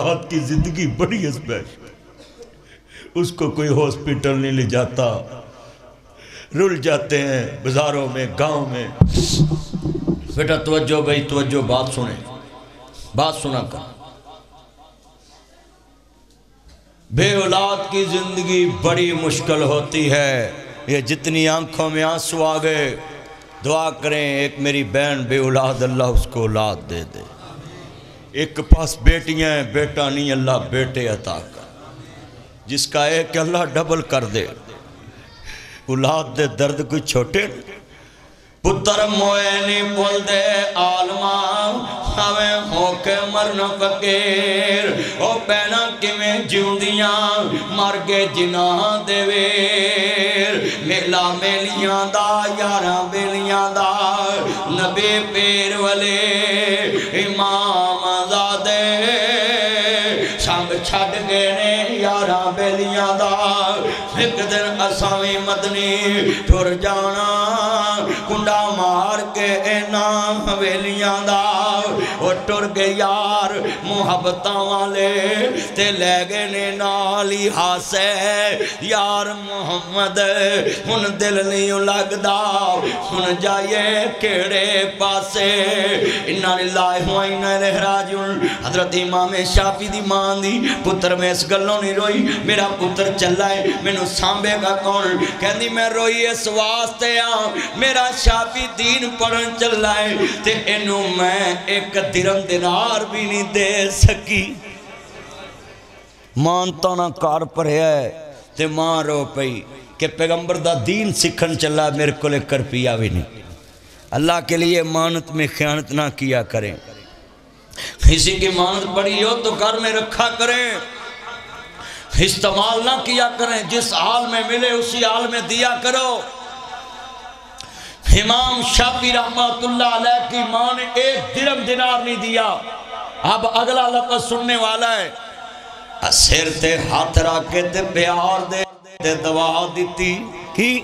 اولاد کی زندگی بڑی اسپیشل، اس کو کوئی ہاسپٹل نہیں لے جاتا، رل جاتے ہیں بازاروں میں، گاؤں میں۔ بیٹا توجہ بھائی توجہ، بات سنیں، بات سنا کر۔ بے اولاد کی زندگی بڑی مشکل ہوتی ہے۔ یہ جتنی آنکھوں میں آنسو آ گئے، دعا کریں ایک میری بہن بے اولاد، اللہ اس کو اولاد دے دے۔ ایک پاس بیٹیاں ہیں، بیٹا نہیں، اللہ بیٹے عطا کر۔ جس کا ایک اللہ ڈبل کر دے۔ اولاد دے درد کوئی چھوٹے نہیں۔ پتر موئے نہیں بول دے عالمان، ہمیں ہو کے مرنا فقیر، او بہنا کمیں جیوں دیاں مر گے جناح دے ویر۔ میلا میلیاں دا یاراں بیلیاں دا، نبی پیر والے امام آزادے، سنگ چھڑ گئے نے یاراں بیلیاں دا۔ ایک دن اساوی مدنی ٹر جانا، کنڈا مار کے اینا حویلیاں دا۔ وہ ٹر گئے یار محبتاں والے، تے لے گئے نے نالی ہاسے یار محمد، ہن دل نہیں لگ دا، ہن جائے کیڑے پاسے۔ انہا للہ و انا الیہ راجعون۔ حضرت امام شافعی دی ماں دی پتر میں اس گلوں نہیں روئی، میرا پتر چلا ہے مینوں سانبے گا کون؟ کہندی میں روئی اس واسطے میرا شافعی دین پڑھن چلا ہے، تے انہوں میں ایک درم دینار بھی نہیں دے سکی۔ مانتا نہ کار پر ہے، تے ماں رو پئی کہ پیغمبر دا دین سکھن چلا، میرے کو لے کر پیا بھی نہیں۔ اللہ کے لیے مانت میں خیانت نہ کیا کریں، کسی کی مانت پڑی ہو تو گھر میں رکھا کریں، استعمال نہ کیا کریں، جس حال میں ملے اسی حال میں دیا کرو۔ امام شافعی رحمت اللہ علیہ کی ماں نے ایک درم دینار نہیں دیا۔ اب اگلا لفظ سننے والا ہے، سر تے ہاتھ رکھے تے پیار دے دعا دیتی کی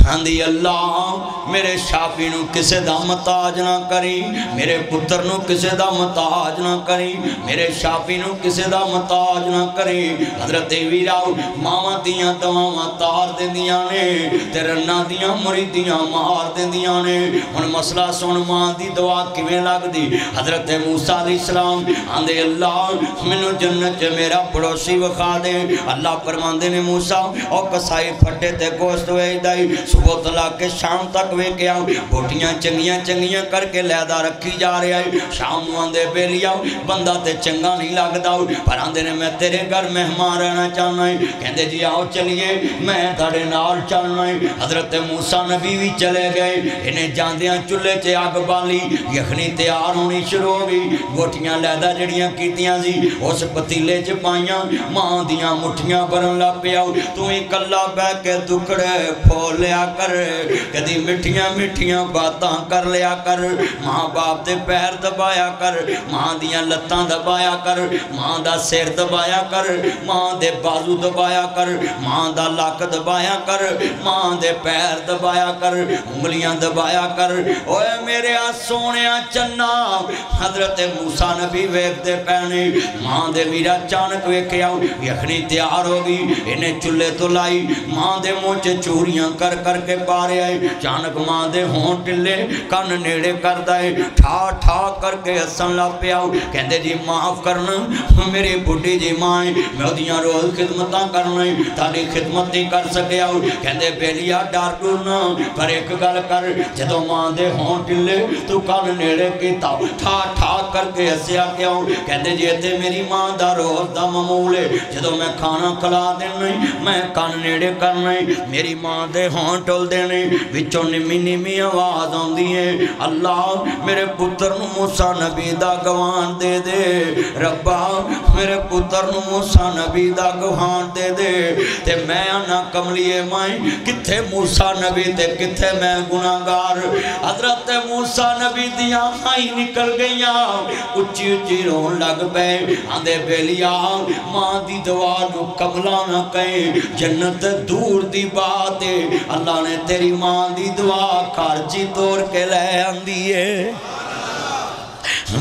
ہاندی اللہ میرے شافعی نو کسے دا محتاج نہ کری، میرے پتر نو کسے دا محتاج نہ کری، میرے شافعی نو کسے دا محتاج نہ کری۔ حضرت ویراؤ ماما دیاں دواں تار دیں دیاں نے، تیرنا دیاں مریدیاں مار دیں دیاں نے۔ ان مسئلہ سن ماں دی دعا کیویں لگ دی۔ حضرت موسیٰ علیہ السلام آندے اللہ منو جنت میرا پڑوسی وکھا دے۔ اللہ فرماندے نے موسیٰ او کسائی پھٹے تے گوشت وے دائی، صبح تلا کے شام تک وے گیا، بوٹیاں چنگیاں چنگیاں کر کے لیدہ رکھی جا رہے ہیں۔ شام آندے بے لیا بندہ تے چنگا نہیں لگ داؤ، پر آندے نے میں تیرے گھر مہمان رہنا چاہنا ہے۔ کہندے جی آؤ چلیے میں تھاڑے نال چلنا ہے۔ حضرت موسیٰ نبی بھی چلے گئے، انہیں جاندیاں چلے چے آگ بالی، یخنی تیار ہونی شروع ہو گئی۔ بوٹیاں لیدہ جڑیاں کیتیاں زی اس پتیلے چ پائیاں، ماں دیاں مٹھیاں برن لا پیاؤ، تو ہی کلا بے کے دکڑے پھول لیا کر، کدی مٹھیاں مٹھیاں باتاں کر لیا کر، ماں باپ دے پیر دبایا کر، ماں دیاں لتاں دبایا کر، ماں دا سیر دبایا کر، ماں دے بازو دبایا کر، ماں دا لاک دبایا کر، ماں دے پیر دبایا کر، انگلیاں دبایا کر۔ اوے میرے سونیاں چنا حضرت موسیٰ نبی ویک دے پہنے، ماں دے میرا چانک ویکھے آؤ، یخنی تیار ہوگی، انہیں چلے تو لائی، ماں دے موچے چوریاں کر کر کے پارے آئے، چانک ماں دے ہون ٹلے کان نیڑے کر دائے، ٹھا ٹھا کر کے حسن لا پہ آؤ۔ کہندے جی معاف کرنا میری بڑی جی مائیں، میں دیاں روز خدمتاں کرنا تاری خدمت نہیں کر سکے آؤ۔ کہندے بیلیا ڈار ڈورنا پر ایک گل کر، جدو ماں دے ہون ٹلے تو کان نیڑے کیتا، ٹھا ٹھا کر کے حسیا کیا ہوں۔ کہندے جی تے میری ماں دا روز دا معمولے، جدو میں کھانا کھلا دینا میں کان نیڑے کرنا، میری ماں دے ہون ٹول دینے وچوں نمی نمی آواز آن دیئے، اللہ میرے پتر نو موسیٰ نبی دا گوان دے دے، ربا میرے پتر نو موسیٰ نبی دا گوان دے دے۔ تے میں آنا کملیے مائیں کتھے موسیٰ نبی تے کتھے میں گناہگار۔ حضرت موسیٰ نبی دیاں آئی نکل گئیاں، اچھی اچھی رون لگ پے، آندے بیلیا ماں دی دعا نو کملا نہ کہیں، جنت دور دی بات ہے، اللہ نے تیری ماں دی دعا خارجی توڑ کے لے آن دیئے۔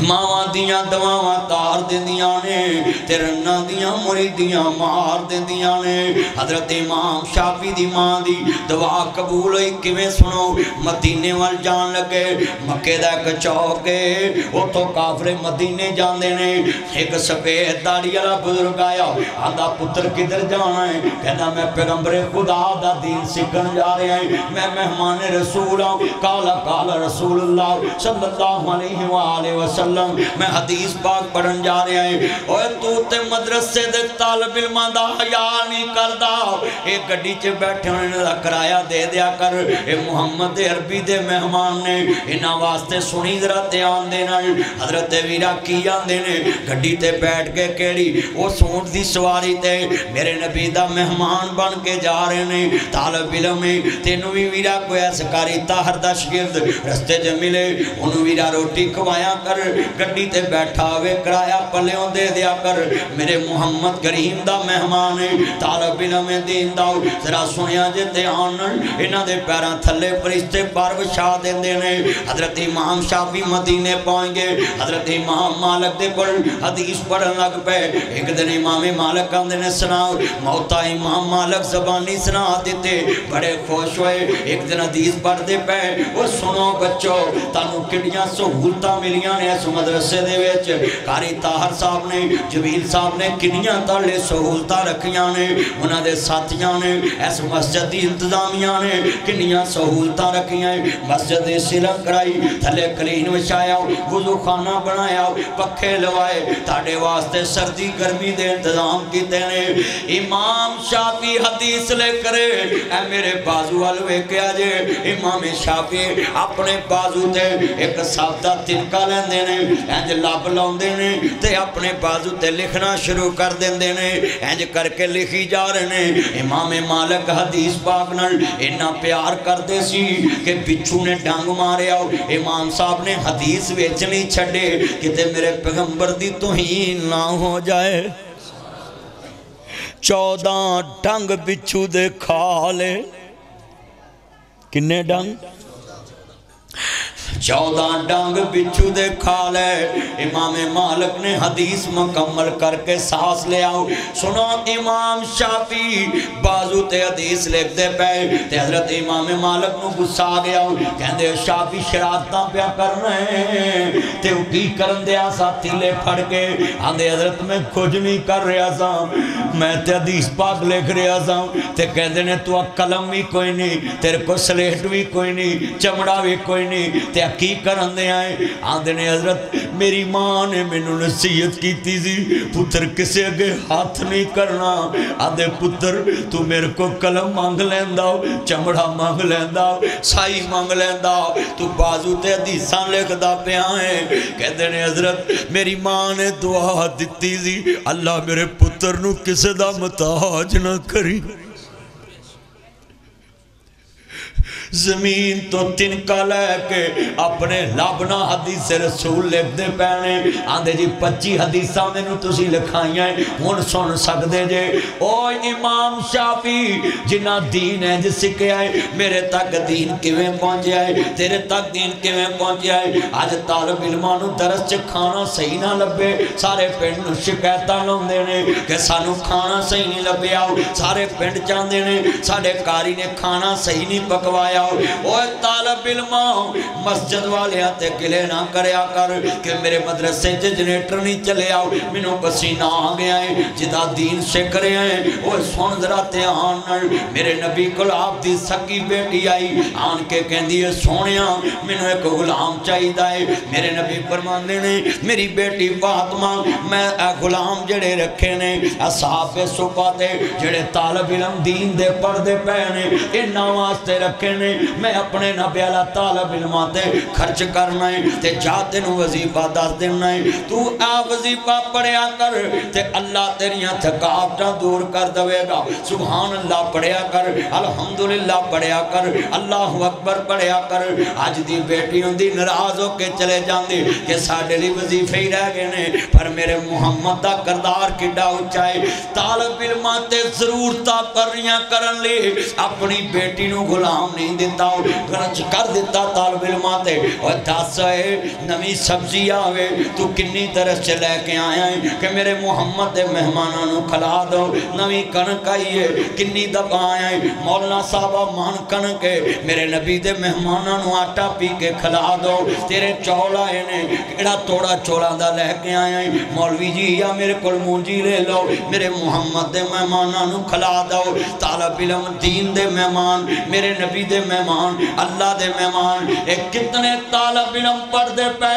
ماواں دیاں دواواں تار دیندیاں نے تے رناں دیاں مریدیاں مار دیندیاں نے حضرت امام شافعی دی ماں دی دعا قبول ہوئی کیویں سنو مدینے وال جان لگے مکے دا ایک چوک ہے اوتھوں کافر مدینے جاندے نے ایک سفید داڑھی والا بزرگ آیا آندا پتر کدھر جانا ہے کہندا میں پیغمبر خدا دا دین سیکھن جا رہا ہوں میں مہمان رسول ہوں قال رسول اللہ صلی اللہ علیہ وآلہ وسلم میں حدیث پاک پڑھن جا رہا ہے اوے تو تے مدرسے دے طالب علماں دا حیا نہیں کردا اے گڈی چ بیٹھے ہونے دا کرایہ دے دیا کر اے محمد عربی دے مہمان نے انہاں واسطے سنی ذرا دھیان دینا حضرت ویرا کی آندے نے گڈی تے بیٹھ کے کیڑی او سونٹ دی سواری تے میرے نبی دا مہمان بن کے جا رہے نے طالب علم تینوں بھی ویرا کوئی ایسا کاری طاہر دا شگرد رستے جو ملے انہوں ویرا روٹی کھوایا کر گڈی تے بیٹھا ہوئے کرایہ پلیوں دے دیا کر میرے محمد کریم دا مہمان طالب علم دین داؤ ذرا سنیا جے دھیان انہاں دے پیراں تھلے فرشتے پر وچھا دیندے نے حضرت امام شافعی مدینے پہنچ گئے حضرت امام مالک دے کول حدیث پڑھن لگ پے ایک دن امام مالک آندے نے سناؤ موتا امام مالک زبانی سنا دیتے بڑے خوش ہوئے ایک دن حدیث پڑھ دے پے وہ سنو بچو تانوں کڑیاں سہولتاں ملیاں نے اس مدرسے دے وچ قاری طاہر صاحب نے جبیل صاحب نے کنیاں تالے سہولتاں رکھیاں نے انہاں دے ساتھیاں نے اس مسجد دی انتظامیہ نے کنیاں سہولتاں رکھیاں مسجد سلک کرائی تھلے کلین وچھایا وضو خانہ بنایا پکھے لوائے تاڑے واسطے سردی گرمی دے انتظام کیتے نے امام شافعی حدیث لے کرے اے میرے بازو والوے کیا جے امام شافعی اپنے بازو تے ایک سادہ تنکا لین دینے انج لاب لاؤں دینے تے اپنے بازو تے لکھنا شروع کر دین دینے انج کر کے لکھی جا رہے امام مالک حدیث پاک نال انہا پیار کر دے سی کہ بچھو نے ڈانگ مارے آؤ امام صاحب نے حدیث ویچنی چھڑے کہ تے میرے پیغمبر دی توہین نہ ہو جائے 14 ڈنگ بچھو دے کھا لے کنے ڈنگ 14 ڈانگ بچھو دے کھا لے امام مالک نے حدیث مکمل کر کے سانس لے آؤ سنو امام شافعی بازو تے حدیث لکھ دے پے تے حضرت امام مالک نو گسا گیا کہندے شافعی شرارتاں پیا کر رہے تے اٹھی کرن دیا ساتھی لے پھڑ کے آندے حضرت میں کچھ نہیں کر رہا سا میں تے حدیث پاک لکھ رہا سا تے کہندے نے تو قلم بھی کوئی نہیں تیرے کو سلیٹ بھی کوئی نہیں چمڑا بھی کوئی نہیں تے کی کرن دے آئے آندے نے حضرت میری ماں نے میں نے نصیحت کی تیزی پتر کسے اگے ہاتھ نہیں کرنا آندے پتر تو میرے کو قلم مانگ لیندہ چمڑا مانگ لیندہ سائی مانگ لیندہ تو بازو تے حدیثاں لکھ دا پہ آئے کہتے نے حضرت میری ماں نے دعا دیتی زی اللہ میرے پتر نو کسے دا متاج نہ کری زمین تو تنکا لے کے اپنے لابنا حدیث رسول لکھ دے پہنے آندے جی 25 حدیثاں میں نو تسی لکھائیاں ہون سن سکتے جے او امام شافعی جنہ دین ہے جس سکے آئے میرے تک دین کیویں پہنچے آئے تیرے تک دین کیویں پہنچے آئے آج طالب علمانو درس چ کھانا صحیح نہ لبے سارے پنڈ نو شکایتاں لون دینے کہ سانو کھانا صحیح نہیں لبے آؤ سارے پنڈ چاند دینے سارے کاری نے کھانا صحیح نہیں پکوایا اوہ طالب علماں مسجد والے آتے گلے نہ کریا کر کہ میرے مدرسے جنریٹر نہیں چلے آؤ منوں پسینہ آ گیا ہے جدا دین سے کرے ہیں اوہ سن ذرا دھیان میرے نبی کو آپ دی سکی بیٹی آئی آن کے کہندی ہے سونیا منوں ایک غلام چاہیدہ ہے میرے نبی فرماندے نے میری بیٹی فاطمہ میں غلام جڑے رکھے نے اصحاب صفا دے جڑے طالب علم دین دے پردے پہنے ان واسطے رکھے نے میں اپنے نبی اللہ طالب علماتے خرچ کرنا ہے تے جاتے نو وظیفہ دس دینا ہے تو آ وظیفہ پڑھیا کر تے اللہ تیریاں تھکاوٹاں دور کر دوے گا سبحان اللہ پڑھیا کر الحمدللہ پڑھیا کر اللہ اکبر پڑھیا کر آج دی بیٹیوں دی ناراض ہو کے چلے جاندے کہ ساڈے لی وظیفے ہی رہ گئے نے پر میرے محمد دا کردار کڈا اونچائے طالب علماتے ضرورتاں پریاں کرن لے اپنی بیٹی نو غلام نہیں نہیں دیتا گرچ کر دیتا طالب علمات اور دس ہے نمی سبزی آوے تو کنی درس سے لے کے آیا ہے کہ میرے محمد دے مہمانانوں کھلا دو نمی کنک آئیے کنی دب آیا ہے مولانا صاحبہ مان کنک میرے نبی دے مہمانانوں آٹا پی کے کھلا دو تیرے چول آئے نے کیڑا توڑا چولا دا لے کے آیا ہے مولوی جی یا میرے کل مونجی لے لو میرے محمد دے مہمانانوں کھلا دو طالب علم دین دے مہمان میرے نبی دے مہمان اللہ دے مہمان ایک کتنے طالب علم پڑھ دے پہ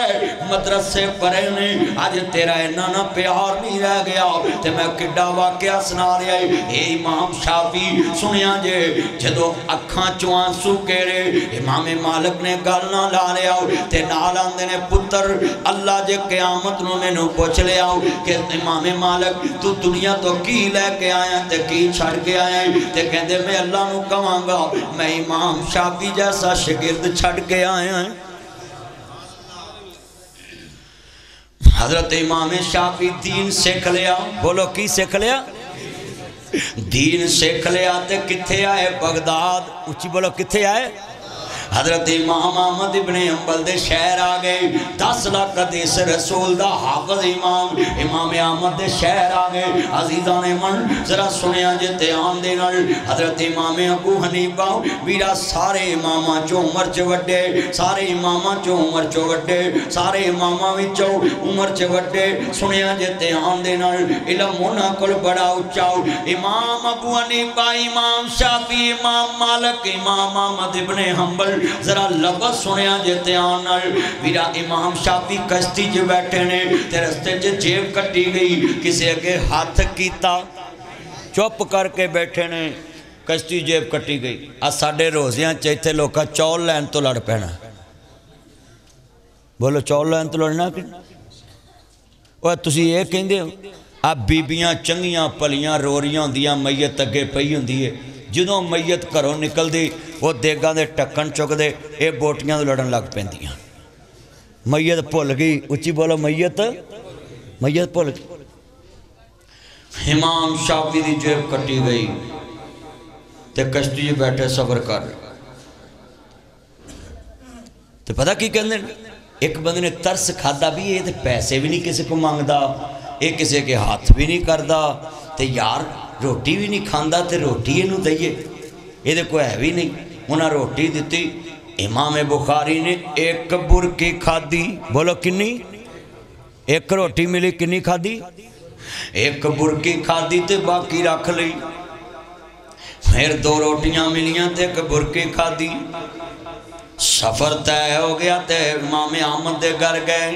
مدرسے پڑھے نے آج تیرا انہاں پیار نہیں رہ گیا تے میں کڈا واقعہ سنا رہا ہے اے امام شافعی سنیا جے جدو اکھاں چوان سو کہرے امام مالک نے گالنا لا لیا تے نالان دینے پتر اللہ جے قیامت نو میں نو پوچھ لیا کہ امام مالک تو دنیا تو کی لے کے آیا تے کی چھڑ کے آیا تے کہندے میں اللہ نو کہاں گا میں امام شافعی جیسا شگرد چھڑ کے آیا ہیں حضرت امام شافعی دین سیکھ لیا بولو کی سیکھ لیا دین سیکھ لیا تے کتھے آئے بغداد اچھی بولو کتھے آئے حضرت امام احمد ابن حنبل دے شہر آگئے 10 لاکھ حدیث رسول دا حافظ امام احمد دے شہر آگئے عزیزان من ذرا سنیا جتے آن دینا حضرت امام ابو حنیفہ بیرا سارے امامہ چو عمر چو وڈے سارے امامہ چو عمر چو وڈے سارے امامہ وچو عمر چو وڈے سنیا جتے آن دینا علم ہونا کل بڑا اچاؤ امام ابو حنیفہ امام شافعی امام مالک امام احمد ابن حنبل ذرا لفظ سنیا جیتے آنا میرا امام شافعی کشتی جو بیٹھے نے تے رستے جو جیب کٹی گئی کسی اگے ہاتھ کیتا چوپ کر کے بیٹھے نے کشتی جیب کٹی گئی ساڑھے روزیاں چاہتے لوگا چول لین تو لڑ پہنا بولو چول لین تو لڑنا کہ وہ تسی یہ کہیں دے اب بیبیاں چنگیاں پلیاں روریاں دیاں میت اگے پئی ہوں دیئے جنہوں میت کرو نکل دی وہ دیگاں دے ٹکن چک دے اے بوٹیاں دے لڑن لگ پہن دیاں میت پھول گئی اچھی بولو میت پھول گئی امام شافعی دی جیب کٹی گئی تے کشتی بیٹھے صبر کر تے پتہ کی کہندے ایک بندے نے ترس کھادا بھی یہ تے پیسے بھی نہیں کسی کو مانگدا ایک کسی کے ہاتھ بھی نہیں کردا تے یار روٹی بھی نہیں کھاندا تے روٹی انہوں دئیے یہ دے کوئی ہے بھی نہیں انہاں روٹی دیتی امام بخاری نے ایک برکی کھادی بولو کنی ایک روٹی ملی کنی کھادی ایک برکی کھادی تے باقی رکھ لی پھر 2 روٹیاں ملیاں تے ایک برکی کھادی سفر طے ہو گیا تے امام احمد دے گھر گئے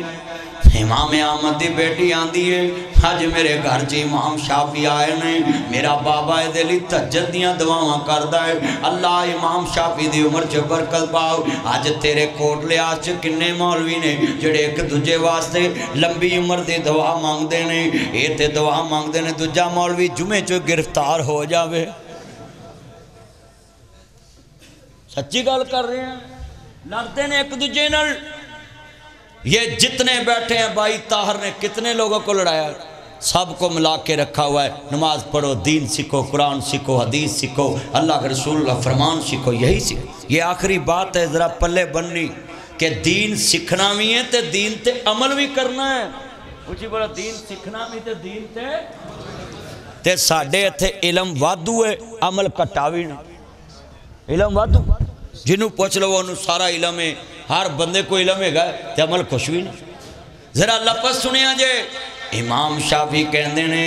امام احمد دی بیٹی آن دیئے آج میرے گھر چی امام شافعی آئے نے میرا بابا دلی تجد دیاں دعاواں کردہ ہے اللہ امام شافعی دی عمر چے برکت پاؤ آج تیرے کوٹ لے آج کنے مولوی نے جڑے ایک دجے واسطے لمبی عمر دی دعا مانگ دینے یہ تے دعا مانگ دینے دجا مولوی جمعے چو گرفتار ہو جاوے سچی گال کر رہے ہیں لڑتے نے ایک دجے نل یہ جتنے بیٹھے ہیں بھائی طاہر نے کتنے لوگوں کو لڑایا سب کو ملا کے رکھا ہوا ہے نماز پڑھو دین سیکھو قرآن سیکھو حدیث سیکھو اللہ کے رسول اللہ فرمان سیکھو یہی سیکھو یہ آخری بات ہے ذرا پلے بننی کہ دین سیکھنا بھی ہے تے دین تے عمل بھی کرنا ہے اچھی بولا دین سیکھنا بھی تے دین تے ساڑھے تھے علم وادو ہے عمل کٹاوی نہیں علم وادو جنہوں پوچھ لو انہوں سارا علم ہے ہر بندے کو علم ہے گا تے عمل کچھ بھی نہیں ذرا لفظ سنیا جے امام شافعی کہندے نے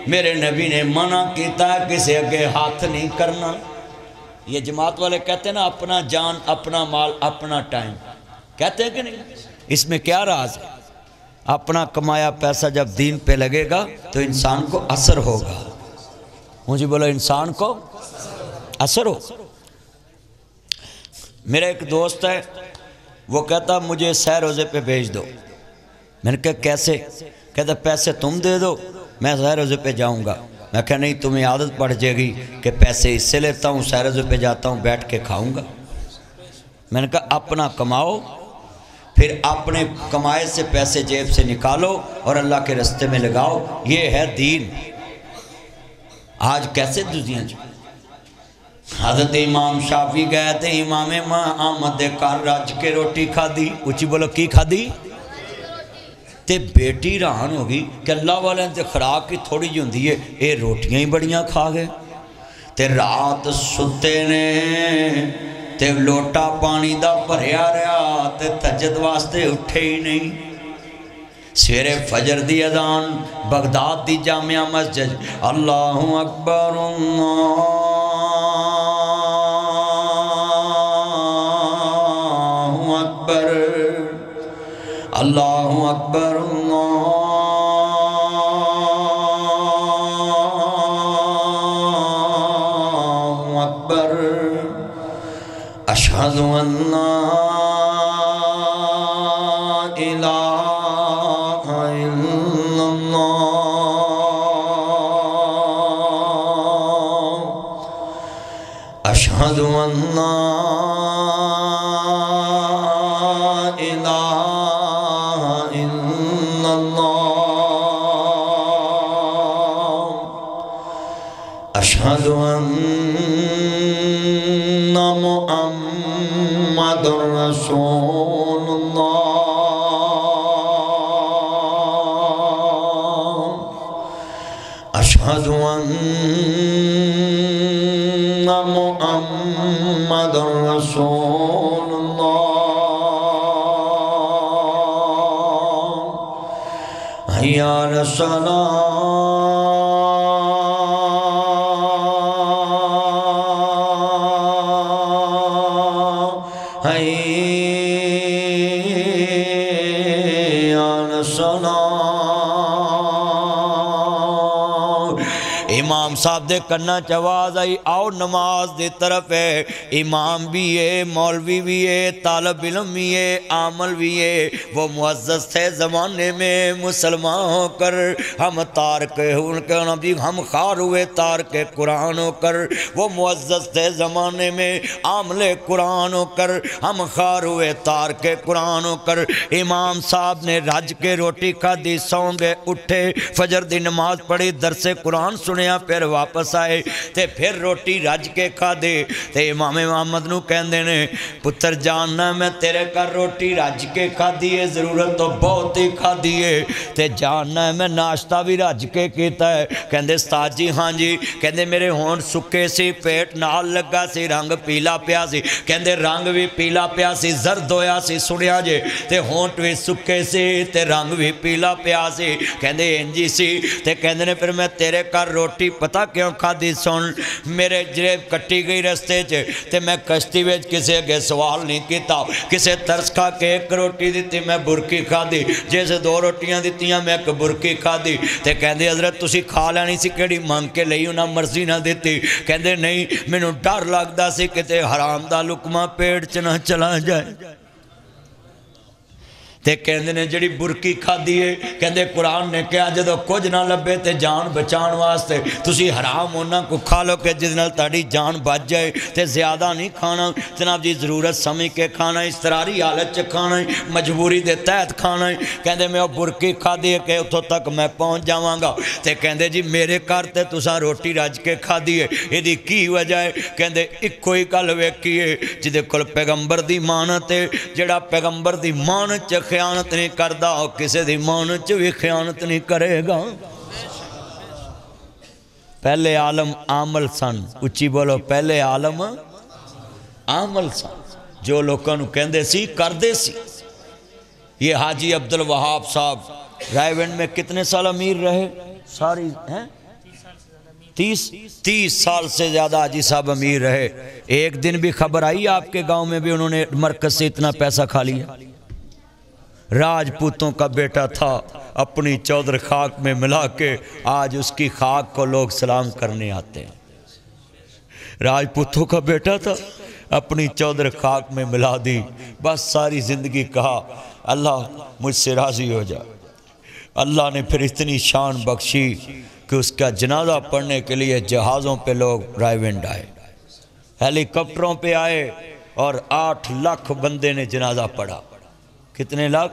میرے نبی نے منع کیتا ہے کسی اگے ہاتھ نہیں کرنا یہ جماعت والے کہتے ہیں نا اپنا جان اپنا مال اپنا ٹائم کہتے ہیں کہ نہیں اس میں کیا راز ہے اپنا کمایا پیسہ جب دین پہ لگے گا تو انسان کو اثر ہوگا مجھے بولا انسان کو اثر ہو میرا ایک دوست ہے وہ کہتا مجھے سہ روزے پہ بھیج دو میں نے کہا کیسے کہتا پیسے تم دے دو میں سہ روزے پہ جاؤں گا میں کہا نہیں تمہیں عادت پڑ جائے گی کہ پیسے اس سے لیتا ہوں سہ روزے پہ جاتا ہوں بیٹھ کے کھاؤں گا میں نے کہا اپنا کماؤ پھر اپنے کمائے سے پیسے جیب سے نکالو اور اللہ کے رستے میں لگاؤ یہ ہے دین آج کیسے دوزیاں جو حضرت امام شافعی گئے تھے امام احمد دے گھر رج کے روٹی کھا دی، اچھی بولو کی کھا دی؟ تے بیٹی رہان ہوگی کہ اللہ والے تے خوراک کی تھوڑی جو ہوندی ہے اے روٹیاں ہی بڑیاں کھا گئے تے رات ستے نے تے لوٹا پانی دا بھریا رہا تے تہجد واسطے اٹھے ہی نہیں۔ سویرے فجر دی اذان بغداد دی جامعہ مسجد، اللہ اکبر اللہ اکبر اللہ اکبر اللہ اکبر اشہد ان لا الہ الا اللہ اشہد ان لا اشہد ان محمد رسول اللہ اشہد ان محمد رسول اللہ حی علی الصلاۃ امام صاحب دے کنہ چواز آئی آؤ نماز دے طرف ہے، امام بھی ہے، مولوی بھی ہے، طالب علم بھی ہے، عامل بھی ہے، وہ معزز تھے زمانے میں مسلمان ہو کر ہم تارک ہم خار ہوئے تارک قرآن ہو کر، وہ معزز تھے زمانے میں عامل قرآن ہو کر ہم خار ہوئے تارک قرآن ہو کر۔ امام صاحب نے رج کے روٹی کھا دی، سوں گے اٹھے فجر دی نماز پڑھی، درس قرآن سنیا، پھر واپس آئے تے پھر روٹی رج کے کھا دے تے امام محمد نو کہندے نے پتر جاننا میں تیرے کر روٹی رج کے کھا دیئے، ضرورت تو بہت ہی کھا دیئے تے جاننا میں ناشتہ بھی رج کے کیتا ہے۔ کہندے استاد جی ہاں جی، کہندے میرے ہون سکے سی، پیٹ نال لگا سی، رنگ پیلا پیا سی، کہندے رنگ بھی پیلا پیا سی، زرد ہویا سی سنیا جے تے ہونٹ بھی سکے سی تے رنگ بھی پیلا پیا سی، کہندے انجی سی تے کہندے نے پھر میں تیرے کر روٹی پتہ کیوں کھا دی سن، میرے جریب کٹی گئی رستے چے تے میں کشتی ویچ کسے کے سوال نہیں کیتا، کسے ترس کھا کے ایک روٹی دیتی میں برکی کھا دی، جیسے دو روٹیاں دیتیاں میں ایک برکی کھا دی تے کہندے حضرت تسی کھا لینی سی کیڑی مانگ کے لئی انہاں مرضی نہ دیتی، کہندے نہیں مینوں ڈر لگدا سی کتے حرام دا لقمہ پیٹ چ نہ چلا جائے تے کہندے نے جڑی برکی کھا دیئے، کہندے قرآن نے کہا جدو کچھ نہ لبے تے جان بچان واسطے تسی حرام ہونا کو کھا لو کہ جس نال تاڑی جان بچ جائے تے زیادہ نہیں کھانا جناب جی، ضرورت سمجھ کے کھانا، اضطراری حالت چ کھانا، مجبوری دے تحت کھانا، کہندے میں وہ برکی کھا دیئے کہ اتھوں تک میں پہنچ جاواں گا تے کہندے جی میرے کر تے تساں روٹی رج کے کھا دیئے، یہ دی کی وجہ ہے؟ کہندے ایک کوئی کل ویکھیے جدے کل پیغمبر دی مانت ہے، جڑا پیغمبر دی مانت چ خیانت نہیں کردہ اور کسے دی مانت بھی خیانت نہیں کرے گا۔ پہلے عالم عامل سن، اچھی بولو پہلے عالم عامل سن، جو لوگوں نو کہندے سی کردے سی۔ یہ حاجی عبدالوہاب صاحب رائے ونڈ میں کتنے سال امیر رہے؟ ساری ہیں 30 سال سے زیادہ حاجی صاحب امیر رہے۔ ایک دن بھی خبر آئی آپ کے گاؤں میں بھی انہوں نے مرکز سے اتنا پیسہ کھا لیا؟ راجپوتوں کا بیٹا تھا، اپنی چودر خاک میں ملا کے آج اس کی خاک کو لوگ سلام کرنے آتے ہیں۔ راجپوتوں کا بیٹا تھا، اپنی چودر خاک میں ملا دی، بس ساری زندگی کہا اللہ مجھ سے راضی ہو جا۔ اللہ نے پھر اتنی شان بخشی کہ اس کا جنازہ پڑھنے کے لیے جہازوں پہ لوگ رائے ونڈ آئے، ہیلی کاپٹروں پہ آئے اور 8 لاکھ بندے نے جنازہ پڑھا۔ کتنے لاکھ؟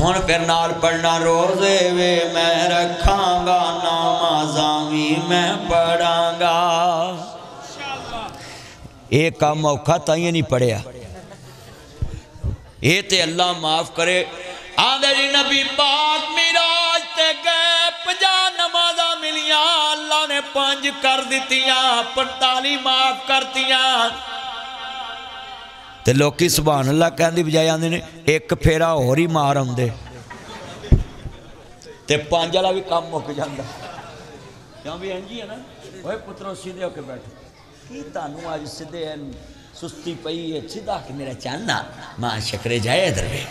ہون پھر نال پڑھنا روزے وے میں رکھاں گا نمازاں میں پڑھاں گا ایک کام موقع تائیں نہیں پڑھیا اے تے اللہ معاف کرے آدھے جی نبی پاک میراج تے گئے 50 نمازاں ملیاں اللہ نے 5 کر دیتیاں 45 معاف کرتیاں تے لوکی سبحان اللہ کہن دی بجائے آندے نے ایک پھیرا اور ہی مار آندے تے 5 والا بھی کام مک جاندا کیوں بھی انجی ہے نا اوے پترو سیدھے ہو کے بیٹھو کی تانوں آج سیدھے سستی پئی ہے سیدھا کہ میرا چاننا ماں شکرے جائے ادھر بھی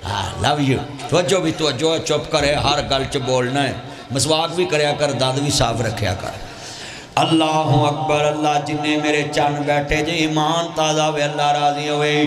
ہاں لو یو توجہ بھی توجہ چپ کرے ہر گل چ بولنا ہے مسواک بھی کریا کر داد بھی صاف رکھیا کر اللہ اکبر اللہ جنہیں میرے چان بیٹھے جے ایمان تازہ وے اللہ راضی ہوئے